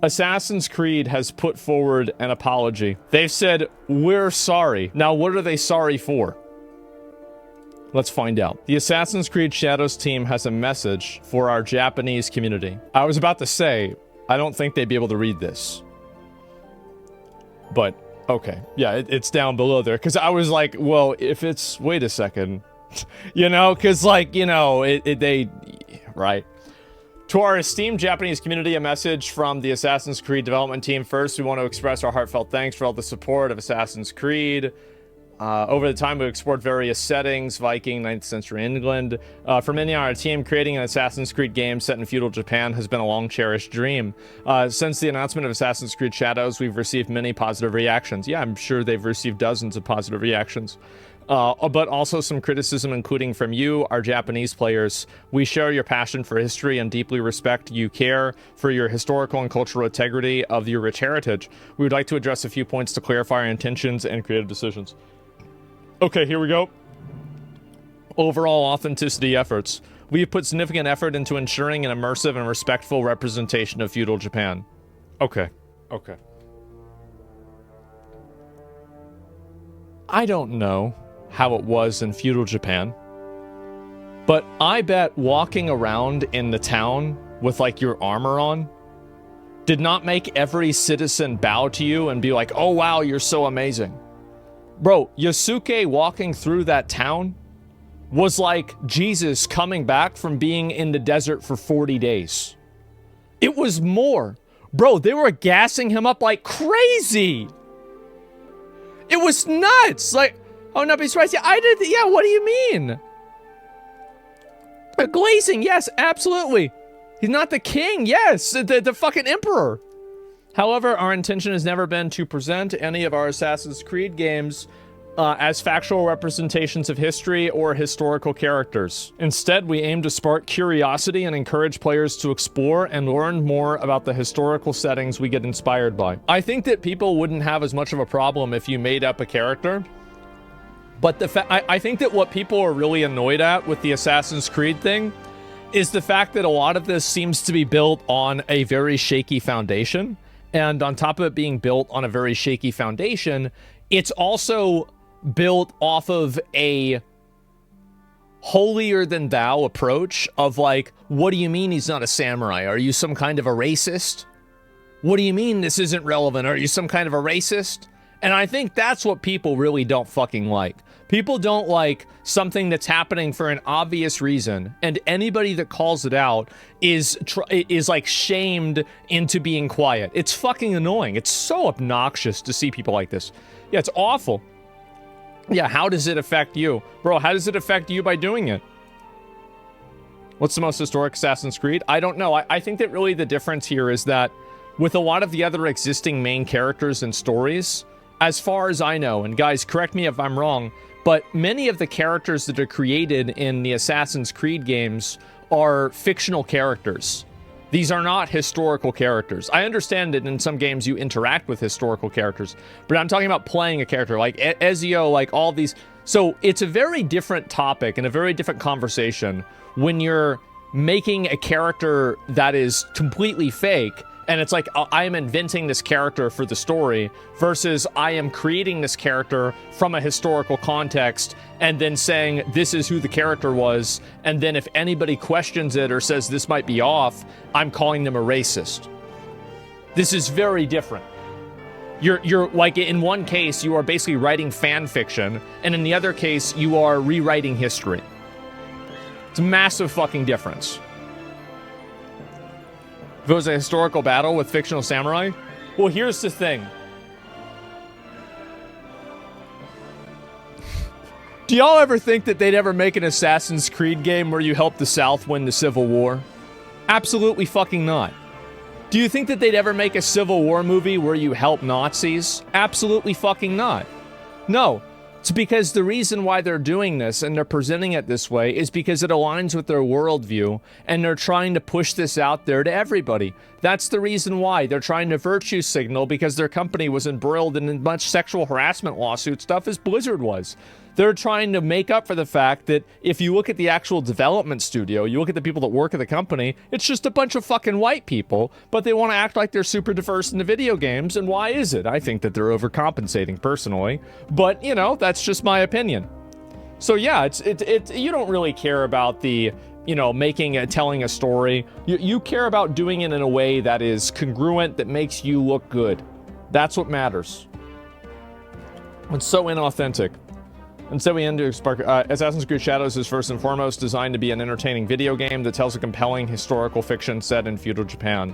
Assassin's Creed has put forward an apology. They've said, we're sorry. Now, what are they sorry for? Let's find out. The Assassin's Creed Shadows team has a message for our Japanese community. I was about to say, I don't think they'd be able to read this. But, okay. Yeah, it's down below there. Because I was like, well, if it's... Wait a second. You know, because, like, you know, they... Right. To our esteemed Japanese community, a message from the Assassin's Creed development team. First, we want to express our heartfelt thanks for all the support of Assassin's Creed. Over the time, we've explored various settings, Viking, 9th century England. For many on our team, creating an Assassin's Creed game set in feudal Japan has been a long-cherished dream. Since the announcement of Assassin's Creed Shadows, we've received many positive reactions. Yeah, I'm sure they've received dozens of positive reactions. But also some criticism, including from you, our Japanese players. We share your passion for history and deeply respect you care for your historical and cultural integrity of your rich heritage. We would like to address a few points to clarify our intentions and creative decisions. Okay, here we go. Overall authenticity efforts. We have put significant effort into ensuring an immersive and respectful representation of feudal Japan. Okay. Okay. I don't know how it was in feudal Japan, but I bet walking around in the town with, like, your armor on did not make every citizen bow to you and be like, oh wow, you're so amazing. Bro, Yasuke walking through that town was like Jesus coming back from being in the desert for 40 days. It was more. Bro, they were gassing him up like crazy. It was nuts. Like, I would not be surprised. Yeah, I did. Yeah, what do you mean? Glazing, yes, absolutely. He's not the king, yes, the fucking emperor. However, our intention has never been to present any of our Assassin's Creed games as factual representations of history or historical characters. Instead, we aim to spark curiosity and encourage players to explore and learn more about the historical settings we get inspired by. I think that people wouldn't have as much of a problem if you made up a character, but I think that what people are really annoyed at with the Assassin's Creed thing is the fact that a lot of this seems to be built on a very shaky foundation. And on top of it being built on a very shaky foundation, it's also built off of a holier-than-thou approach of like, what do you mean he's not a samurai? Are you some kind of a racist? What do you mean this isn't relevant? Are you some kind of a racist? And I think that's what people really don't fucking like. People don't like something that's happening for an obvious reason, and anybody that calls it out is like shamed into being quiet. It's fucking annoying. It's so obnoxious to see people like this. Yeah, it's awful. Yeah, how does it affect you? Bro, how does it affect you by doing it? What's the most historic Assassin's Creed? I don't know. I think that really the difference here is that with a lot of the other existing main characters and stories, as far as I know, and guys, correct me if I'm wrong, but many of the characters that are created in the Assassin's Creed games are fictional characters. These are not historical characters. I understand that in some games you interact with historical characters, but I'm talking about playing a character like Ezio, like all these. So it's a very different topic and a very different conversation when you're making a character that is completely fake. And it's like, I am inventing this character for the story versus I am creating this character from a historical context and then saying this is who the character was. And then if anybody questions it or says this might be off, I'm calling them a racist. This is very different. You're like, in one case, you are basically writing fan fiction. And in the other case, you are rewriting history. It's a massive fucking difference. If it was a historical battle with fictional samurai? Well, here's the thing. Do y'all ever think that they'd ever make an Assassin's Creed game where you help the South win the Civil War? Absolutely fucking not. Do you think that they'd ever make a Civil War movie where you help Nazis? Absolutely fucking not. No. It's because the reason why they're doing this and they're presenting it this way is because it aligns with their worldview and they're trying to push this out there to everybody. That's the reason why they're trying to virtue signal, because their company was embroiled in as much sexual harassment lawsuit stuff as Blizzard was. They're trying to make up for the fact that if you look at the actual development studio, you look at the people that work at the company, it's just a bunch of fucking white people, but they want to act like they're super diverse in the video games, and why is it? I think that they're overcompensating personally, but, you know, that's just my opinion. So yeah, you don't really care about the, you know, telling a story. You care about doing it in a way that is congruent, that makes you look good. That's what matters. It's so inauthentic. And so we end to Spark. Assassin's Creed Shadows is first and foremost designed to be an entertaining video game that tells a compelling historical fiction set in feudal Japan.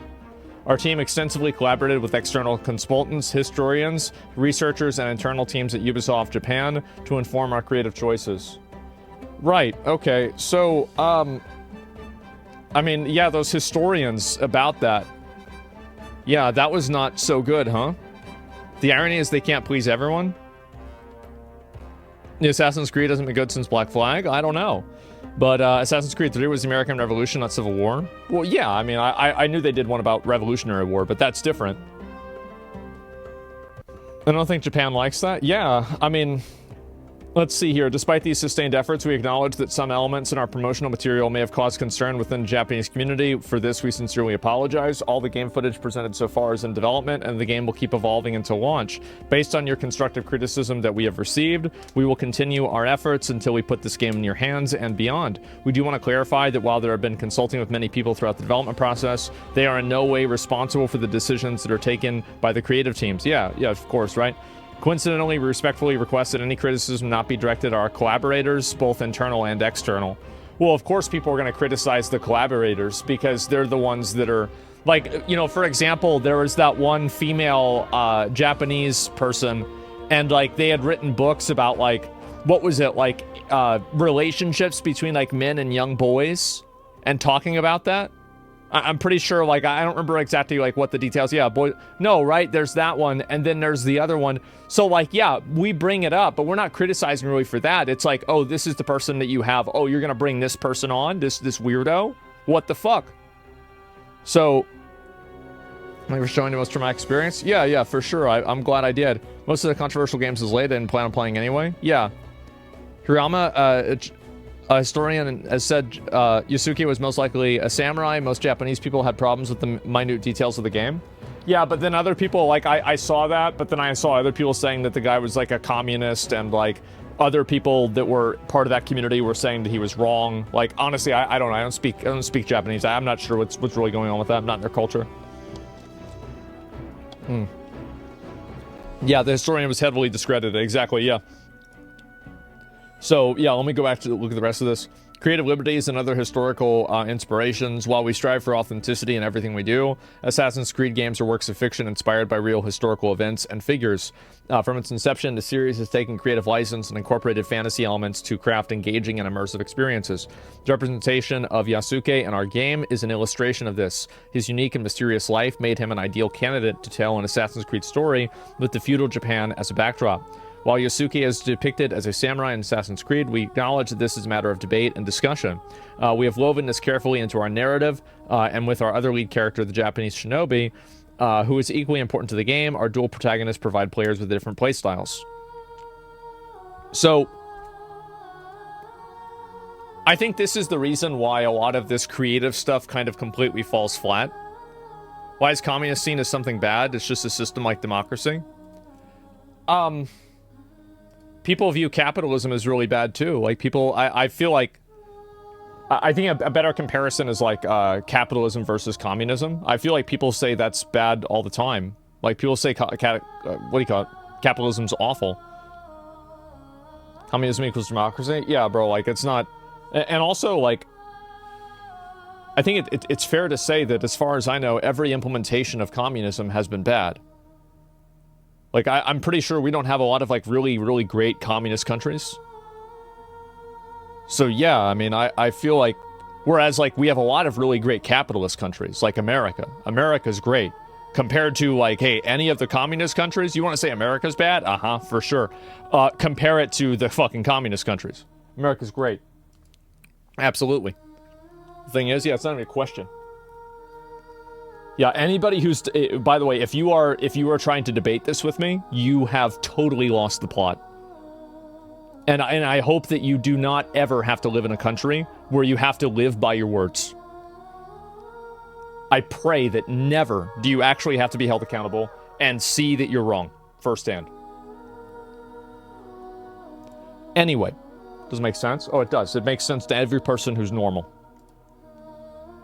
Our team extensively collaborated with external consultants, historians, researchers, and internal teams at Ubisoft Japan to inform our creative choices. Right, okay, so, I mean, yeah, those historians about that. Yeah, that was not so good, huh? The irony is they can't please everyone. The Assassin's Creed hasn't been good since Black Flag? I don't know. But Assassin's Creed 3 was the American Revolution, not Civil War. Well, yeah, I mean, I knew they did one about Revolutionary War, but that's different. I don't think Japan likes that. Yeah, I mean, let's see here. Despite these sustained efforts, we acknowledge that some elements in our promotional material may have caused concern within the Japanese community. For this, we sincerely apologize. All the game footage presented so far is in development, and the game will keep evolving until launch. Based on your constructive criticism that we have received, we will continue our efforts until we put this game in your hands and beyond. We do want to clarify that while there have been consulting with many people throughout the development process, they are in no way responsible for the decisions that are taken by the creative teams. Yeah, of course, right? Coincidentally, we respectfully request that any criticism not be directed at our collaborators, both internal and external. Well, of course, people are going to criticize the collaborators because they're the ones that are, like, you know, for example, there was that one female Japanese person, and, like, they had written books about, like, what was it, like, relationships between, like, men and young boys, and talking about that. I'm pretty sure, like, I don't remember exactly, like, what the details, yeah, boy, no, right, there's that one, and then there's the other one, so, like, yeah, we bring it up, but we're not criticizing really for that. It's like, oh, this is the person that you have, oh, you're gonna bring this person on, this weirdo? What the fuck? So, thank you for showing the most traumatic experience? Yeah, for sure, I'm glad I did. Most of the controversial games is late, I didn't plan on playing anyway. Yeah. Hirayama, a historian has said Yasuke was most likely a samurai. Most Japanese people had problems with the minute details of the game. Yeah, but then other people, like, I saw that, but then I saw other people saying that the guy was, like, a communist, and, like, other people that were part of that community were saying that he was wrong. Like, honestly, I don't know. I don't speak Japanese. I'm not sure what's really going on with that. I'm not in their culture. Yeah, the historian was heavily discredited. Exactly, yeah. So, yeah, let me go back to look at the rest of this. Creative liberties and other historical inspirations. While we strive for authenticity in everything we do, Assassin's Creed games are works of fiction inspired by real historical events and figures. From its inception, the series has taken creative license and incorporated fantasy elements to craft engaging and immersive experiences. The representation of Yasuke in our game is an illustration of this. His unique and mysterious life made him an ideal candidate to tell an Assassin's Creed story with the feudal Japan as a backdrop. While Yasuke is depicted as a samurai in Assassin's Creed, we acknowledge that this is a matter of debate and discussion. We have woven this carefully into our narrative, and with our other lead character, the Japanese shinobi, who is equally important to the game, our dual protagonists provide players with different playstyles. So, I think this is the reason why a lot of this creative stuff kind of completely falls flat. Why is communist seen as something bad? It's just a system like democracy. People view capitalism as really bad too. Like, people, I feel like, I think a better comparison is like capitalism versus communism. I feel like people say that's bad all the time. Like, people say, what do you call it? Capitalism's awful. Communism equals democracy? Yeah, bro, like, it's not, and also, like, I think it's fair to say that, as far as I know, every implementation of communism has been bad. Like, I'm pretty sure we don't have a lot of, like, really, really great communist countries. So, yeah, I mean, I feel like, whereas, like, we have a lot of really great capitalist countries, like America. America's great. Compared to, like, hey, any of the communist countries, you want to say America's bad? Uh-huh, for sure. Compare it to the fucking communist countries. America's great. Absolutely. The thing is, yeah, it's not even a question. Yeah, anybody who's, by the way, if you are trying to debate this with me, you have totally lost the plot. And I hope that you do not ever have to live in a country where you have to live by your words. I pray that never do you actually have to be held accountable and see that you're wrong firsthand. Anyway, does it make sense? Oh, it does. It makes sense to every person who's normal.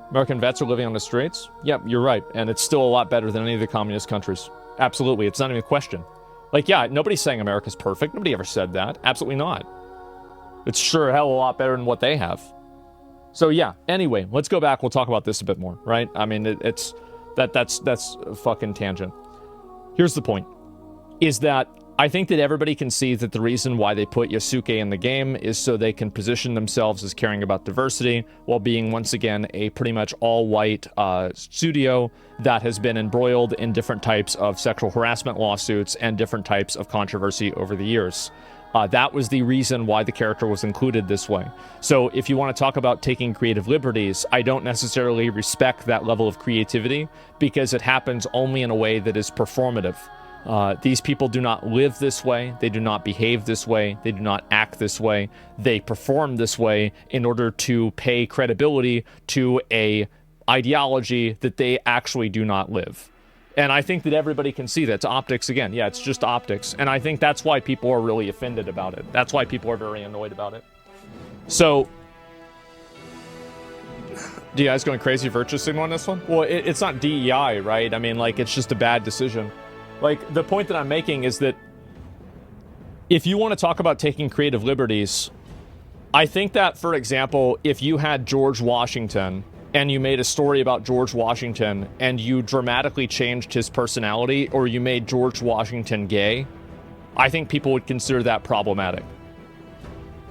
American vets are living on the streets? Yep, you're right. And it's still a lot better than any of the communist countries. Absolutely. It's not even a question. Like, yeah, nobody's saying America's perfect. Nobody ever said that. Absolutely not. It's sure a hell of a lot better than what they have. So, yeah. Anyway, let's go back. We'll talk about this a bit more, right? I mean, that's a fucking tangent. Here's the point. Is that I think that everybody can see that the reason why they put Yasuke in the game is so they can position themselves as caring about diversity while being, once again, a pretty much all-white studio that has been embroiled in different types of sexual harassment lawsuits and different types of controversy over the years. That was the reason why the character was included this way. So if you want to talk about taking creative liberties, I don't necessarily respect that level of creativity because it happens only in a way that is performative. These people do not live this way. They do not behave this way. They do not act this way. They perform this way in order to pay credibility to a ideology that they actually do not live. And I think that everybody can see that. It's optics again. Yeah, it's just optics. And I think that's why people are really offended about it. That's why people are very annoyed about it. So, do you guys going crazy virtue signal on this one? Well, it's not DEI, right? I mean, like, it's just a bad decision. Like, the point that I'm making is that if you want to talk about taking creative liberties, I think that, for example, if you had George Washington and you made a story about George Washington and you dramatically changed his personality or you made George Washington gay, I think people would consider that problematic.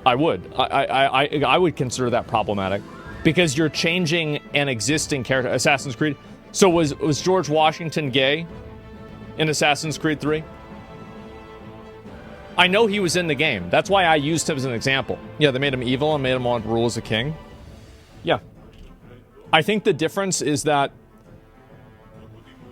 I would. I would consider that problematic because you're changing an existing character. Assassin's Creed. So was George Washington gay in Assassin's Creed 3? I know he was in the game. That's why I used him as an example. Yeah, they made him evil and made him want to rule as a king. Yeah. I think the difference is that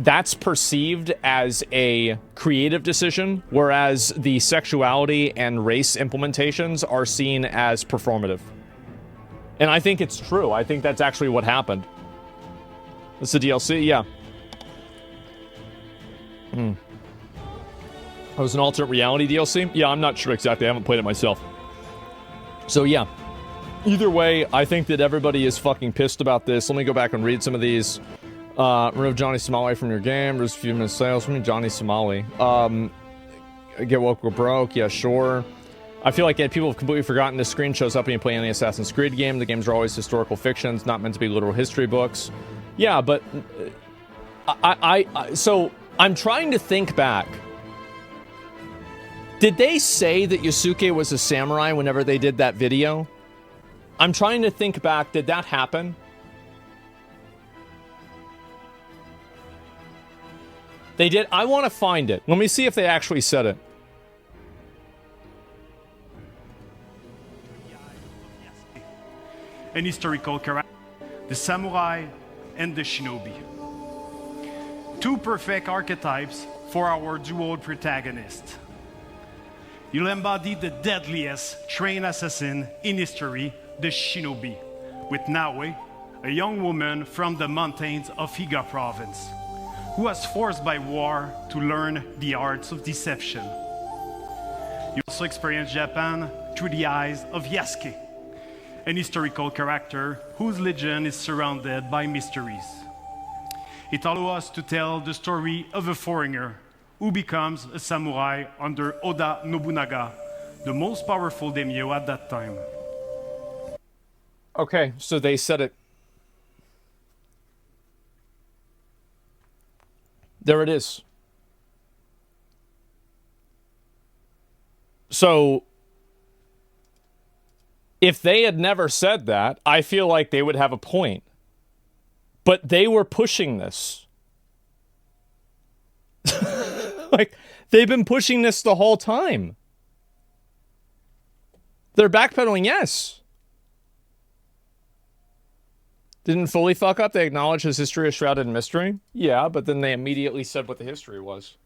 that's perceived as a creative decision, whereas the sexuality and race implementations are seen as performative. And I think it's true. I think that's actually what happened. This is the DLC? Yeah. It was an alternate reality DLC? Yeah, I'm not sure exactly. I haven't played it myself. So, yeah. Either way, I think that everybody is fucking pissed about this. Let me go back and read some of these. Remove Johnny Somali from your game. There's a few minutes sales from Johnny Somali. Get woke or broke. Yeah, sure. I feel like people have completely forgotten this screen shows up when you play any Assassin's Creed game. The games are always historical fictions, not meant to be literal history books. Yeah, but so I'm trying to think back. Did they say that Yasuke was a samurai whenever they did that video? I'm trying to think back. Did that happen? They did. I want to find it. Let me see if they actually said it. An historical character, the samurai and the shinobi. Two perfect archetypes for our dual protagonist. You'll embody the deadliest trained assassin in history, the shinobi, with Naue, a young woman from the mountains of Higa province, who was forced by war to learn the arts of deception. You also experience Japan through the eyes of Yasuke, an historical character whose legend is surrounded by mysteries. It allows us to tell the story of a foreigner who becomes a samurai under Oda Nobunaga, the most powerful daimyo at that time. Okay, so they said it. There it is. So, if they had never said that, I feel like they would have a point. But they were pushing this. Like, they've been pushing this the whole time. They're backpedaling, yes. Didn't fully fuck up. They acknowledged his history is shrouded in mystery. Yeah, but then they immediately said what the history was.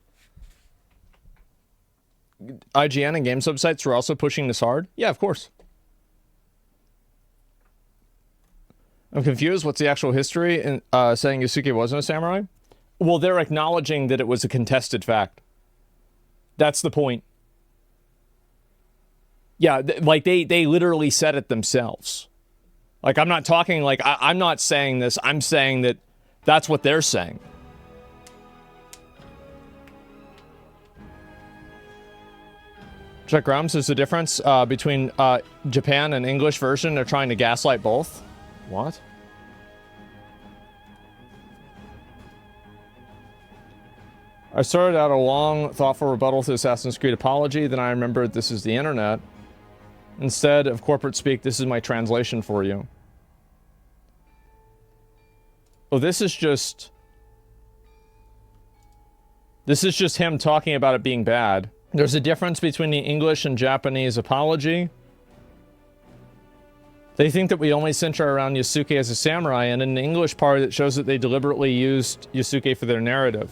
IGN and games websites were also pushing this hard. Yeah, of course. I'm confused. What's the actual history in saying Yusuke wasn't a samurai? Well, they're acknowledging that it was a contested fact. That's the point. Yeah, like they literally said it themselves. Like, I'm not talking like, I'm not saying this. I'm saying that that's what they're saying. Chuck Graham says the difference between Japan and English version, they're trying to gaslight both. What? I started out a long, thoughtful rebuttal to Assassin's Creed apology, then I remembered this is the internet. Instead of corporate speak, this is my translation for you. Oh, this is just him talking about it being bad. There's a difference between the English and Japanese apology. They think that we only center around Yusuke as a samurai, and in the English part, it shows that they deliberately used Yusuke for their narrative.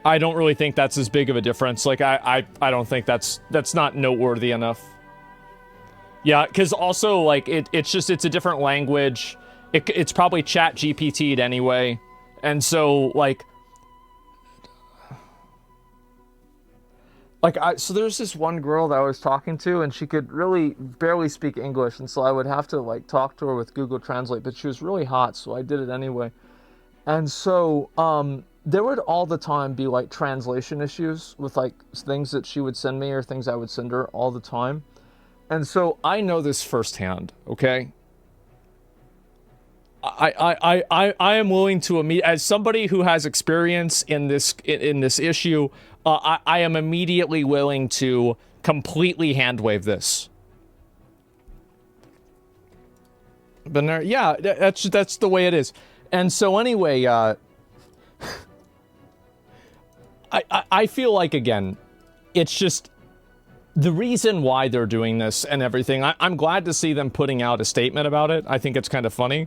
I don't really think that's as big of a difference. Like, I don't think that's not noteworthy enough. Yeah, because also, like, it's a different language. It's probably chat GPT'd anyway. And so, so there's this one girl that I was talking to, and she could really barely speak English, and so I would have to, like, talk to her with Google Translate, but she was really hot, so I did it anyway. And so, there would all the time be, like, translation issues with, like, things that she would send me or things I would send her all the time. And so I know this firsthand, okay? I am willing to as somebody who has experience in this issue, I am immediately willing to completely handwave this. But yeah, that's the way it is. And so anyway, I feel like, again, it's just the reason why they're doing this and everything. I'm glad to see them putting out a statement about it. I think it's kind of funny.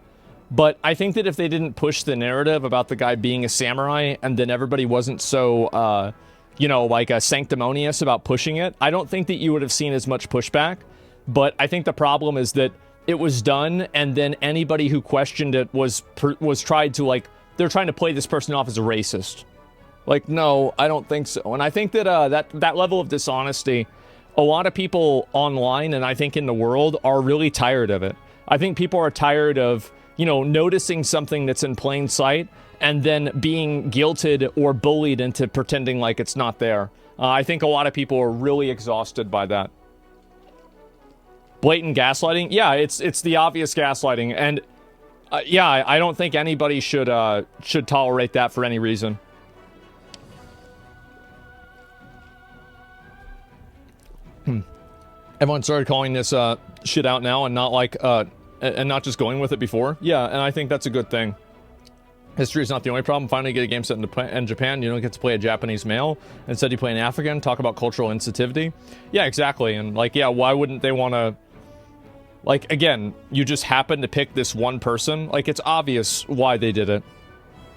But I think that if they didn't push the narrative about the guy being a samurai, and then everybody wasn't so, sanctimonious about pushing it, I don't think that you would have seen as much pushback. But I think the problem is that it was done, and then anybody who questioned it was tried to, like, they're trying to play this person off as a racist. Like, no, I don't think so. And I think that that level of dishonesty, a lot of people online and I think in the world are really tired of it. I think people are tired of, noticing something that's in plain sight and then being guilted or bullied into pretending like it's not there. I think a lot of people are really exhausted by that. Blatant gaslighting? Yeah, it's the obvious gaslighting. And, I don't think anybody should tolerate that for any reason. Everyone started calling this shit out now and not like and not just going with it before. Yeah, and I think that's a good thing. History is not the only problem. Finally get a game set in Japan, you don't get to play a Japanese male. Instead you play an African, talk about cultural insensitivity. Yeah, exactly. And like, yeah, why wouldn't they want to, like, again, you just happen to pick this one person. Like, it's obvious why they did it.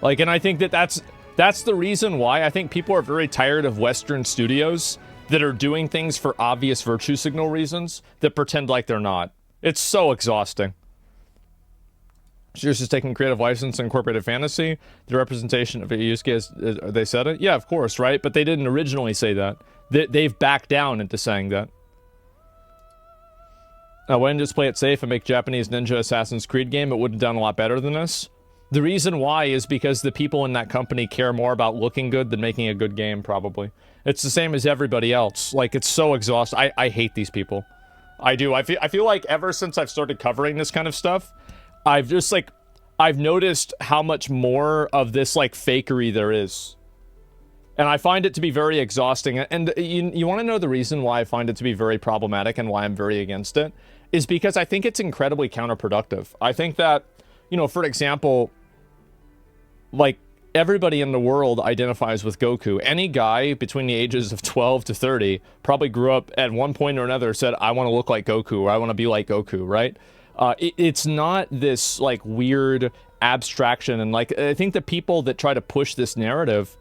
Like, and I think that's the reason why I think people are very tired of Western studios that are doing things for obvious virtue signal reasons that pretend like they're not. It's so exhausting. She's just taking creative license and incorporated fantasy. The representation of Yusuke, they said it? Yeah, of course, right? But they didn't originally say that. They've backed down into saying that. Why didn't just play it safe and make Japanese Ninja Assassin's Creed game? It would have done a lot better than this. The reason why is because the people in that company care more about looking good than making a good game, probably. It's the same as everybody else. Like, it's so exhausting. I hate these people. I do. I feel like ever since I've started covering this kind of stuff, I've just, like, I've noticed how much more of this, like, fakery there is. And I find it to be very exhausting. And you want to know the reason why I find it to be very problematic and why I'm very against it? Is because I think it's incredibly counterproductive. I think that, for example, like, Everybody in the world identifies with Goku. Any guy between the ages of 12 to 30 probably grew up at one point or another, said, I want to look like Goku, or I want to be like Goku, right? It's not this, like, weird abstraction. And, like, I think the people that try to push this narrative,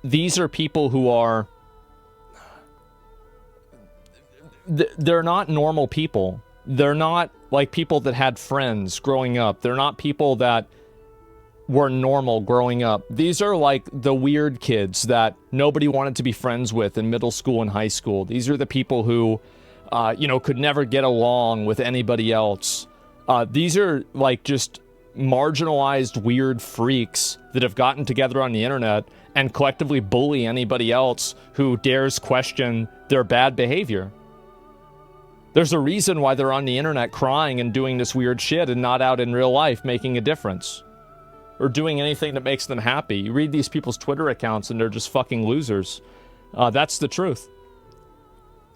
these are people who are... They're not normal people. They're not, like, people that had friends growing up. They're not people that were normal growing up. These are like the weird kids that nobody wanted to be friends with in middle school and high school. These are the people who, you know, could never get along with anybody else. These are like just marginalized weird freaks that have gotten together on the internet and collectively bully anybody else who dares question their bad behavior. There's a reason why they're on the internet crying and doing this weird shit and not out in real life making a difference. Or doing anything that makes them happy. You read these people's Twitter accounts and they're just fucking losers. That's the truth.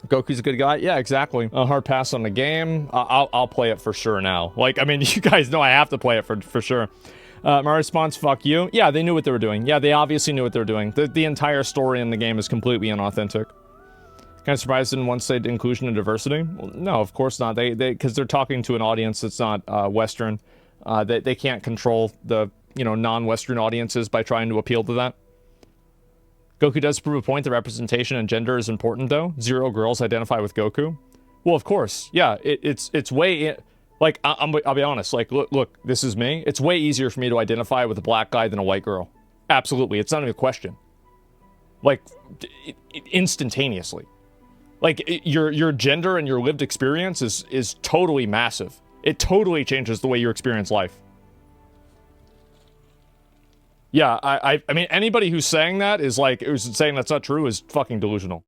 Goku's a good guy? Yeah, exactly. A hard pass on the game. I'll play it for sure now. Like, I mean, you guys know I have to play it for sure. My response, fuck you. Yeah, they knew what they were doing. Yeah, they obviously knew what they were doing. The entire story in the game is completely inauthentic. Kind of surprised in one side inclusion and diversity? Well, no, of course not. Because they're talking to an audience that's not Western. They can't control the, you know, non-Western audiences by trying to appeal to that. Goku does prove a point that representation and gender is important, though. 0 girls identify with Goku. Well, of course, yeah. It's way like I'll be honest. Like, look, this is me. It's way easier for me to identify with a black guy than a white girl. Absolutely, it's not even a question. Like, instantaneously. Like, your gender and your lived experience is totally massive. It totally changes the way you experience life. Yeah, I mean, anybody who's saying that is like, who's saying that's not true is fucking delusional.